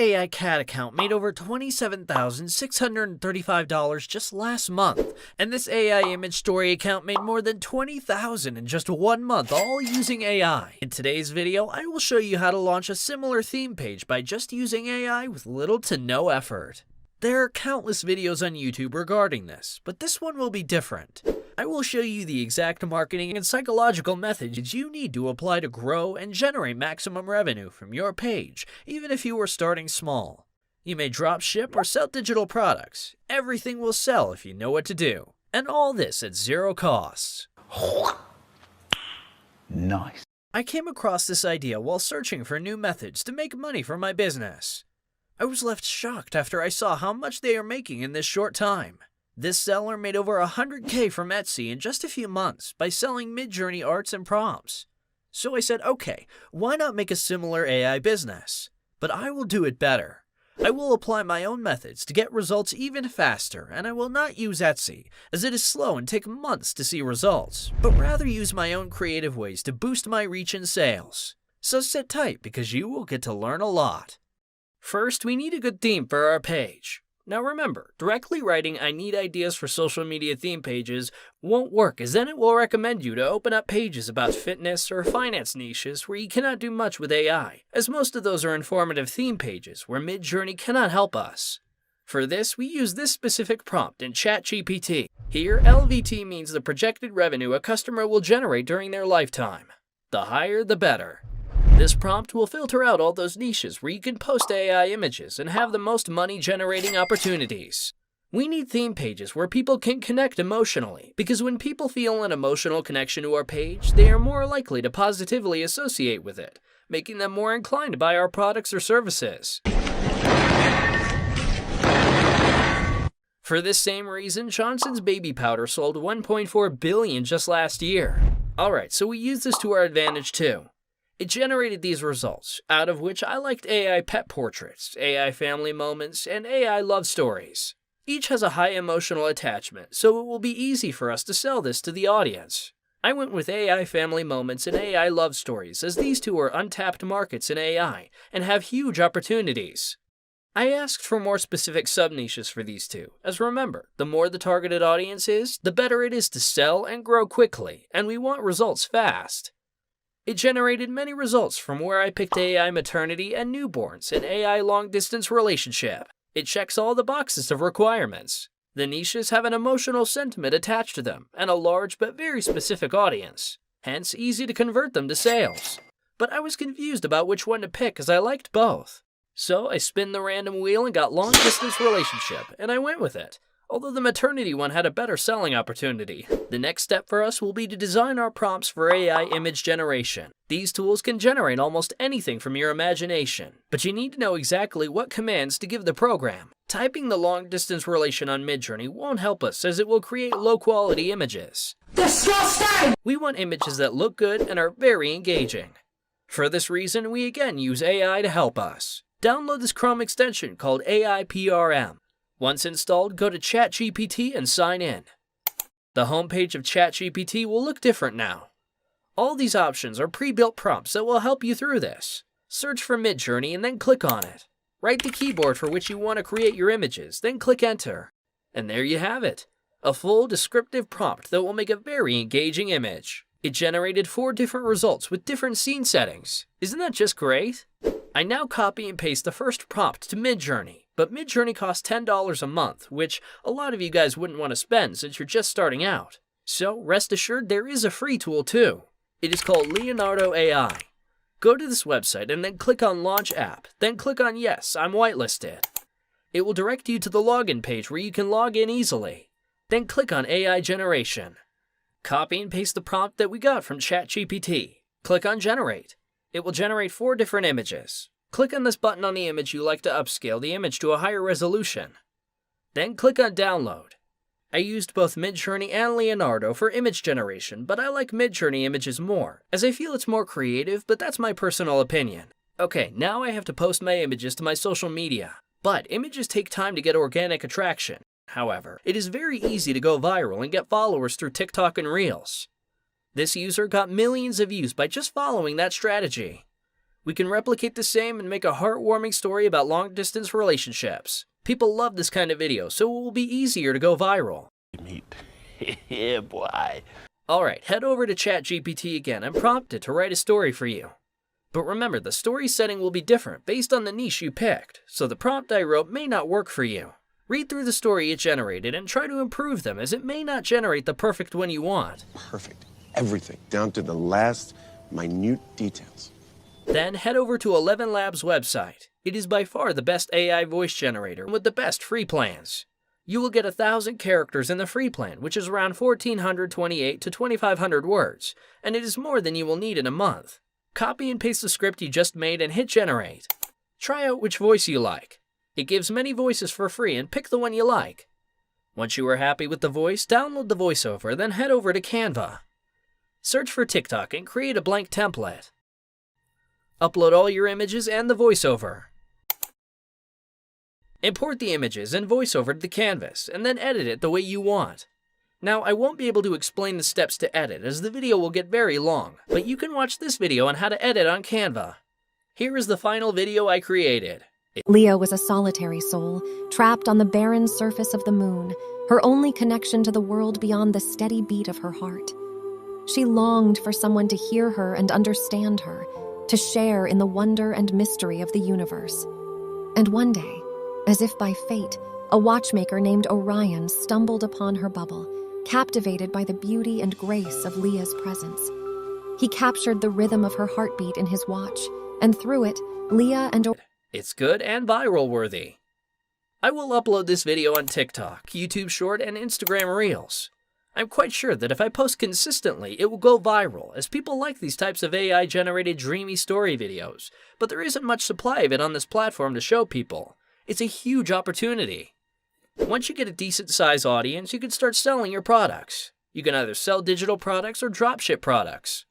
AI cat account made over $27,635 just last month, and this AI image story account made more than $20,000 in just 1 month, all using AI. In today's video, I will show you how to launch a similar theme page by just using AI with little to no effort. There are countless videos on YouTube regarding this, but this one will be different. I will show you the exact marketing and psychological methods you need to apply to grow and generate maximum revenue from your page, even if you are starting small. You may drop ship or sell digital products. Everything will sell if you know what to do. And all this at zero costs. Nice. I came across this idea while searching for new methods to make money for my business. I was left shocked after I saw how much they are making in this short time. This seller made over $100K from Etsy in just a few months by selling Midjourney arts and prompts. So I said, okay, why not make a similar AI business? But I will do it better. I will apply my own methods to get results even faster, and I will not use Etsy, as it is slow and take months to see results, but rather use my own creative ways to boost my reach and sales. So sit tight because you will get to learn a lot. First, we need a good theme for our page. Now remember, directly writing "I need ideas for social media theme pages" won't work, as then it will recommend you to open up pages about fitness or finance niches where you cannot do much with AI, as most of those are informative theme pages where Midjourney cannot help us. For this, we use this specific prompt in ChatGPT. Here, LVT means the projected revenue a customer will generate during their lifetime. The higher, the better. This prompt will filter out all those niches where you can post AI images and have the most money-generating opportunities. We need theme pages where people can connect emotionally, because when people feel an emotional connection to our page, they are more likely to positively associate with it, making them more inclined to buy our products or services. For this same reason, Johnson's baby powder sold $1.4 billion just last year. Alright, so we use this to our advantage too. It generated these results, out of which I liked AI pet portraits, AI family moments, and AI love stories. Each has a high emotional attachment, so it will be easy for us to sell this to the audience. I went with AI family moments and AI love stories, as these two are untapped markets in AI and have huge opportunities. I asked for more specific sub-niches for these two, as remember, the more the targeted audience is, the better it is to sell and grow quickly, and we want results fast. It generated many results from where I picked AI maternity and newborns and AI long-distance relationship. It checks all the boxes of requirements. The niches have an emotional sentiment attached to them and a large but very specific audience, hence easy to convert them to sales. But I was confused about which one to pick as I liked both. So I spun the random wheel and got long-distance relationship, and I went with it. Although the maternity one had a better selling opportunity. The next step for us will be to design our prompts for AI image generation. These tools can generate almost anything from your imagination, but you need to know exactly what commands to give the program. Typing the long-distance relation on Midjourney won't help us, as it will create low-quality images. Disgusting! We want images that look good and are very engaging. For this reason, we again use AI to help us. Download this Chrome extension called AI PRM. Once installed, go to ChatGPT and sign in. The homepage of ChatGPT will look different now. All these options are pre-built prompts that will help you through this. Search for Midjourney and then click on it. Write the keyboard for which you want to create your images, then click Enter. And there you have it. A full descriptive prompt that will make a very engaging image. It generated 4 different results with different scene settings. Isn't that just great? I now copy and paste the first prompt to Midjourney, but Midjourney costs $10 a month, which a lot of you guys wouldn't want to spend since you're just starting out. So rest assured there is a free tool too. It is called Leonardo AI. Go to this website and then click on Launch App, then click on Yes, I'm whitelisted. It will direct you to the login page where you can log in easily. Then click on AI Generation. Copy and paste the prompt that we got from ChatGPT. Click on Generate. It will generate 4 different images. Click on this button on the image you like to upscale the image to a higher resolution. Then click on Download. I used both Midjourney and Leonardo for image generation, but I like Midjourney images more, as I feel it's more creative, but that's my personal opinion. Okay, now I have to post my images to my social media. But images take time to get organic attraction. However, it is very easy to go viral and get followers through TikTok and Reels. This user got millions of views by just following that strategy. We can replicate the same and make a heartwarming story about long-distance relationships. People love this kind of video, so it will be easier to go viral. Yeah, boy. Alright, head over to ChatGPT again and prompt it to write a story for you. But remember, the story setting will be different based on the niche you picked, so the prompt I wrote may not work for you. Read through the story it generated and try to improve them, as it may not generate the perfect one you want. Perfect. Everything, down to the last minute details. Then head over to 11 Labs website. It is by far the best AI voice generator with the best free plans. You will get 1,000 characters in the free plan, which is around 1,428 to 2,500 words, and it is more than you will need in a month. Copy and paste the script you just made and hit generate. Try out which voice you like. It gives many voices for free, and pick the one you like. Once you are happy with the voice, download the voiceover, then head over to Canva. Search for TikTok and create a blank template. Upload all your images and the voiceover. Import the images and voiceover to the canvas, and then edit it the way you want. Now, I won't be able to explain the steps to edit, as the video will get very long, but you can watch this video on how to edit on Canva. Here is the final video I created. Leah was a solitary soul, trapped on the barren surface of the moon, her only connection to the world beyond the steady beat of her heart. She longed for someone to hear her and understand her, to share in the wonder and mystery of the universe. And one day, as if by fate, a watchmaker named Orion stumbled upon her bubble, captivated by the beauty and grace of Leah's presence. He captured the rhythm of her heartbeat in his watch, and through it, Leah and It's good and viral worthy. I will upload this video on TikTok, YouTube Short, and Instagram Reels. I'm quite sure that if I post consistently, it will go viral, as people like these types of AI-generated dreamy story videos, but there isn't much supply of it on this platform to show people. It's a huge opportunity. Once you get a decent-sized audience, you can start selling your products. You can either sell digital products or dropship products.